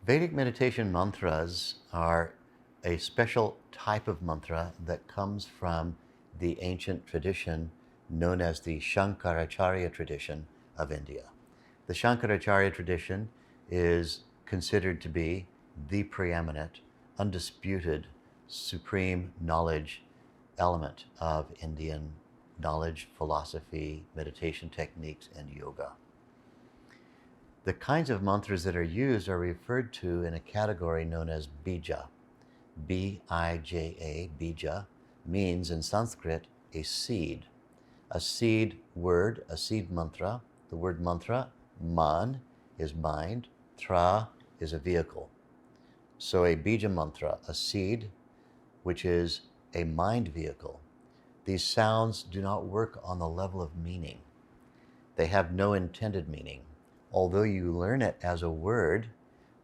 Vedic meditation mantras are a special type of mantra that comes from the ancient tradition known as the Shankaracharya Tradition of India. The Shankaracharya Tradition is considered to be the preeminent, undisputed, supreme knowledge element of Indian knowledge, philosophy, meditation techniques, and yoga. The kinds of mantras that are used are referred to in a category known as Bija. B-I-J-A, Bija, means in Sanskrit a seed. A seed word, a seed mantra. The word mantra, man, is mind, tra is a vehicle. So a Bija mantra, a seed, which is a mind vehicle. These sounds do not work on the level of meaning. They have no intended meaning. Although you learn it as a word,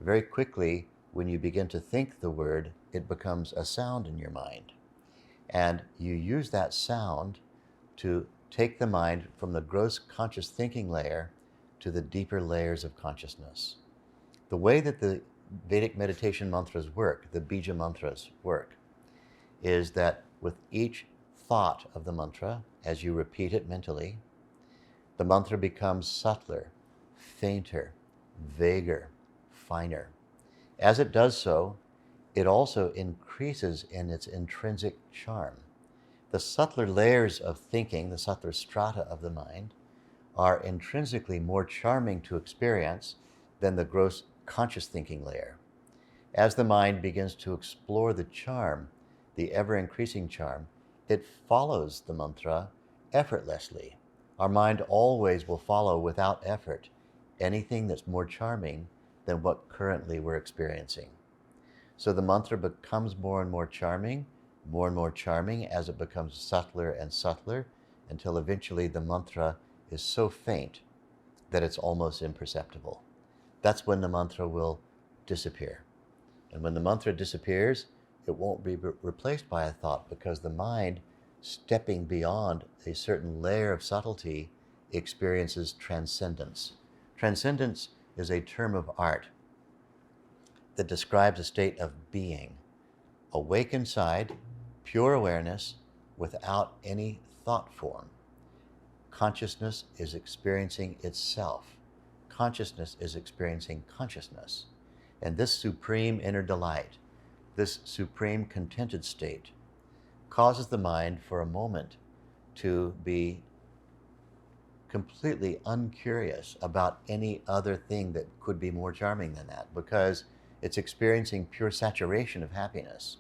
very quickly, when you begin to think the word, it becomes a sound in your mind. And you use that sound to take the mind from the gross conscious thinking layer to the deeper layers of consciousness. The way that the Vedic meditation mantras work, the Bija mantras work, is that with each thought of the mantra, as you repeat it mentally, the mantra becomes subtler, fainter, vaguer, finer. As it does so, it also increases in its intrinsic charm. The subtler layers of thinking, the subtler strata of the mind, are intrinsically more charming to experience than the gross conscious thinking layer. As the mind begins to explore the charm, the ever-increasing charm, it follows the mantra effortlessly. Our mind always will follow without effort anything that's more charming than what currently we're experiencing. So the mantra becomes more and more charming as it becomes subtler and subtler, until eventually the mantra is so faint that it's almost imperceptible. That's when the mantra will disappear. And when the mantra disappears, it won't be replaced by a thought, because the mind, stepping beyond a certain layer of subtlety, experiences transcendence. Transcendence is a term of art that describes a state of being, awake inside, pure awareness, without any thought form. Consciousness is experiencing itself. Consciousness is experiencing consciousness. And this supreme inner delight, this supreme contented state, causes the mind for a moment to be completely uncurious about any other thing that could be more charming than that, because it's experiencing pure saturation of happiness.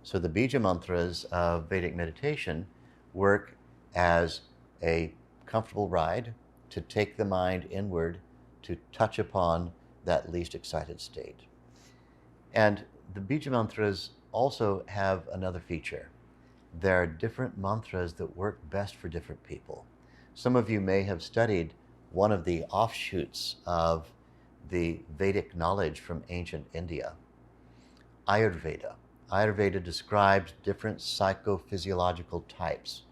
So the Bija mantras of Vedic meditation work as a comfortable ride to take the mind inward, to touch upon that least excited state. And the Bija mantras also have another feature. There are different mantras that work best for different people. Some of you may have studied one of the offshoots of the Vedic knowledge from ancient India, Ayurveda. Ayurveda describes different psychophysiological types.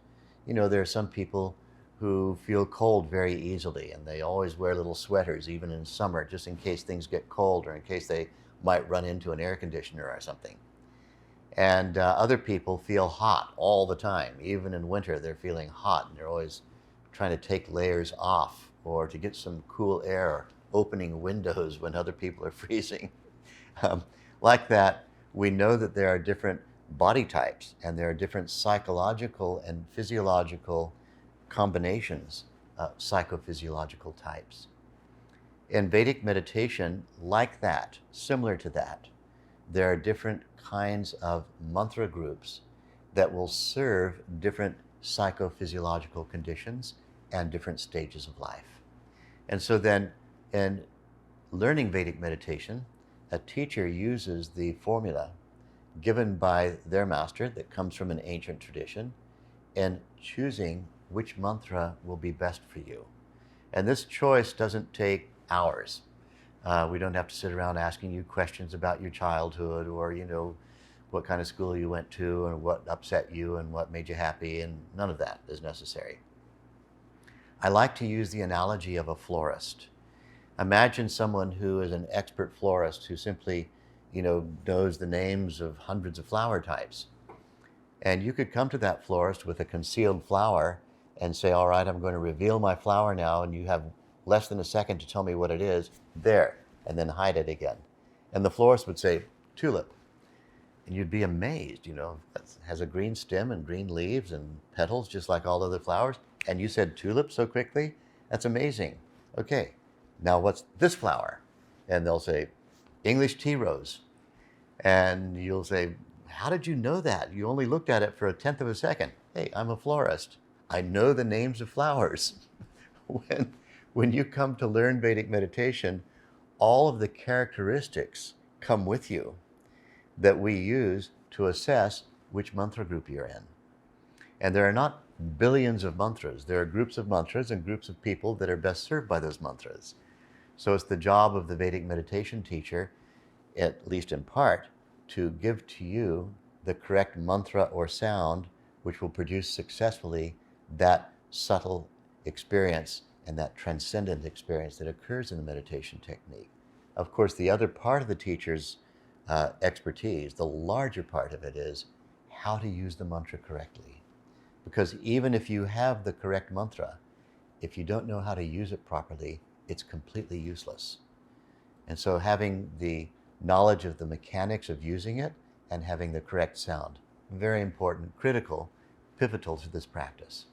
You know, there are some people who feel cold very easily, and they always wear little sweaters, even in summer, just in case things get cold or in case they might run into an air conditioner or something. And other people feel hot all the time. Even in winter, they're feeling hot, and they're always trying to take layers off or to get some cool air, opening windows when other people are freezing. Like that, we know that there are different body types, and there are different psychological and physiological combinations of psychophysiological types. In Vedic meditation, like that, similar to that, there are different kinds of mantra groups that will serve different psychophysiological conditions and different stages of life. And so then, in learning Vedic meditation, a teacher uses the formula given by their master that comes from an ancient tradition in choosing which mantra will be best for you. And this choice doesn't take hours. We don't have to sit around asking you questions about your childhood, or, you know, what kind of school you went to and what upset you and what made you happy, and none of that is necessary. I like to use the analogy of a florist. Imagine someone who is an expert florist who simply, knows the names of hundreds of flower types. And you could come to that florist with a concealed flower and say, all right, I'm going to reveal my flower now, and you have less than a second to tell me what it is. There, and then hide it again. And the florist would say, tulip. And you'd be amazed, it has a green stem and green leaves and petals just like all other flowers. And you said tulip so quickly? That's amazing. Okay, now what's this flower? And they'll say, English tea rose. And you'll say, how did you know that? You only looked at it for a tenth of a second. Hey, I'm a florist. I know the names of flowers. When you come to learn Vedic meditation, all of the characteristics come with you that we use to assess which mantra group you're in. And there are not billions of mantras. There are groups of mantras and groups of people that are best served by those mantras. So it's the job of the Vedic meditation teacher, at least in part, to give to you the correct mantra or sound which will produce successfully that subtle experience and that transcendent experience that occurs in the meditation technique. Of course, the other part of the teacher's expertise, the larger part of it, is how to use the mantra correctly. Because even if you have the correct mantra, if you don't know how to use it properly, it's completely useless. And so having the knowledge of the mechanics of using it and having the correct sound, very important, critical, pivotal to this practice.